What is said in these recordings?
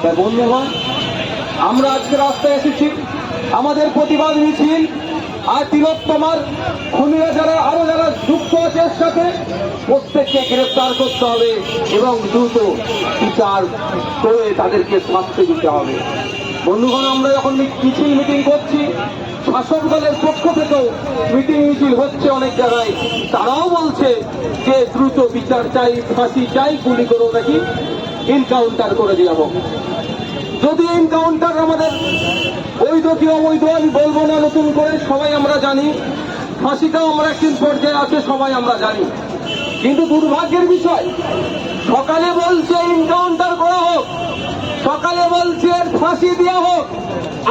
বন্ধুগণ, আমরা আজকে রাস্তায় এসেছি আমাদের প্রতিবাদ মিছিল আর তিলোত্তমার খুনিরা আরো যারা যুক্ত আছে এর সাথে প্রত্যেককে গ্রেফতার করতে হবে এবং দ্রুত বিচার করে তাদেরকে শাস্তি দিতে হবে। বন্ধুগণ, আমরা যখন মিছিল মিটিং করছি, শাসক দলের পক্ষ থেকেও মিটিং মিছিল হচ্ছে অনেক জায়গায়, তারাও বলছে যে দ্রুত বিচার চাই, ফাঁসি চাই, গুলি করে নাকি এনকাউন্টার করে দেওয়া হোক। যদি এনকাউন্টার আমাদের বৈধ কি অবৈধ আমি বলবো না, নতুন করে সবাই আমরা জানি, ফাঁসিটাও আমরা একটি পর্যায়ে আছে সবাই আমরা জানি। কিন্তু দুর্ভাগ্যের বিষয়, সকালে বলছে এনকাউন্টার করা হোক, সকালে বলছে ফাঁসি দেওয়া হোক,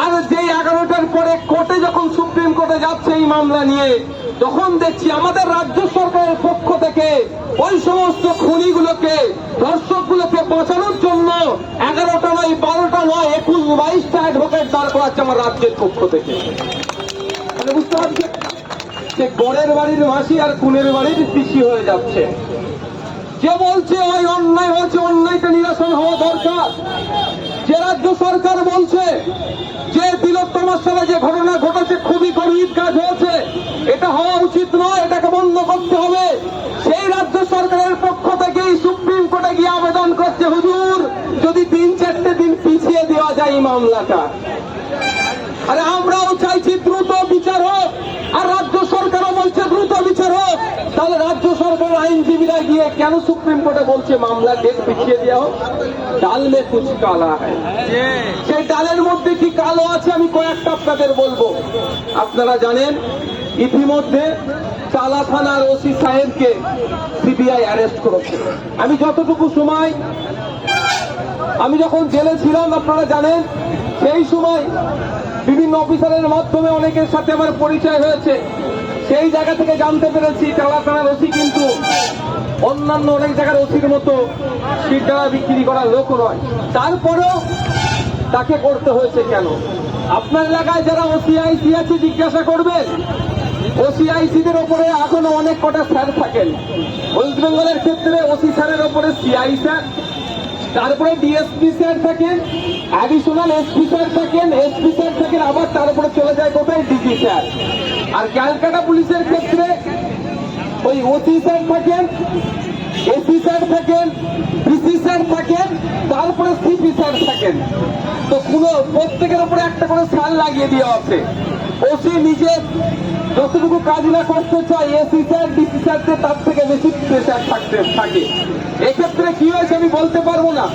আর যে 11টার পরে কোর্টে যখন সুপ্রিম কোর্টে যাচ্ছে এই মামলা নিয়ে, তখন দেখছি আমাদের রাজ্য সরকারের পক্ষ থেকে ওই সমস্ত খুনিগুলোকে, দর্শকগুলোকে বাঁচানোর জন্য 11টা নয়, 12টা নয়, 21-22টা অ্যাডভোকেট দাঁড় করাচ্ছে আমার রাজ্যের পক্ষ থেকে। বুঝতে পারছি যে গড়ের বাড়ির মাসি আর খুনের বাড়ির পিসি হয়ে যাচ্ছে। যে বলছে ওই অন্যায় হয়েছে, অন্যায়টা নিরসন হওয়া দরকার। যে রাজ্য সরকার বলছে যে তিলোত্তমার সাথে যে ঘটনা ঘটেছে খুবই গর্হিত কাজ হয়েছে, এটা হওয়া উচিত নয়, এটাকে বন্ধ করতে হবে, সেই রাজ্য সরকারের পক্ষ থেকেই সুপ্রিম কোর্টে গিয়ে আবেদন করছে, হুজুর যদি 3-4টে দিন পিছিয়ে দেওয়া যায় এই মামলাটা। আরে আমরাও চাইছি দ্রুত বিচার হোক, আর রাজ্য সরকারও বলছে দ্রুত বিচার হোক। তাহলে রাজ্য সরকারের আইনজীবীরা গিয়ে কেন সুপ্রিম কোর্টে বলছে মামলা ডেট পিছিয়ে দেওয়া হোক? ডাল মে কুছ কালা হয়, সেই ডালের মধ্যে কি কালো আছে আমি কয়েকটা আপনাদের বলবো। আপনারা জানেন ইতিমধ্যে চালা থানার ওসি সাহেবকে সিবিআই অ্যারেস্ট করেছে। আমি যতটুকু সময় আমি যখন জেলে ছিলাম আপনারা জানেন, সেই সময় বিভিন্ন অফিসারের মাধ্যমে অনেকের সাথে আমার পরিচয় হয়েছে। সেই জায়গা থেকে জানতে পেরেছি চালা থানার ওসি কিন্তু অন্যান্য অনেক জায়গার ওসির মতো সিরডালা বিক্রি করার লোক নয়। তারপরেও তাকে করতে হয়েছে কেন? আপনার এলাকায় যারা ওসিআইসি আছে জিজ্ঞাসা করবেন। ওসিআইসিদের ওপরে এখনো অনেক কটা স্যার থাকেন। ওয়েস্ট বেঙ্গলের ক্ষেত্রে ওসি স্যারের ওপরে সিআই স্যার, তারপরে ডিএসপি স্যার থাকেন, অ্যাডিশনাল এসপি স্যার থাকেন, এসপি স্যার থাকেন, আবার তারপরে চলে যায় কোথায় ডিজি স্যার। আর ক্যালকাটা পুলিশের ক্ষেত্রে ওই ওসি স্যার থাকেন, এসি স্যার থাকেন, ডিসি স্যার থাকেন, তারপরে সিপি স্যার থাকেন। তো প্রত্যেকের উপরে একটা করে স্যার লাগিয়ে দেওয়া আছে। ওসি নিজে যতটুকু কাজ না করতে চায়, এসি স্যার ডিসি স্যারদের তার থেকে বেশি প্রেশার থাকে। এক্ষেত্রে কি হয়েছে আমি বলতে পারবো না।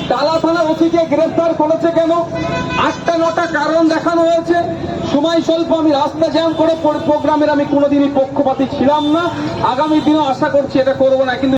টালা থানা ওসিকে গ্রেফতার করেছে কেন? 8টা-9টা কারণ দেখানো হয়েছে। সময় স্বল্প, আমি রাস্তা জ্যাম করে প্রোগ্রামের আমি কোনোদিনই পক্ষপাতী ছিলাম না, আগামী দিনও আশা করছি এটা করবো না। কিন্তু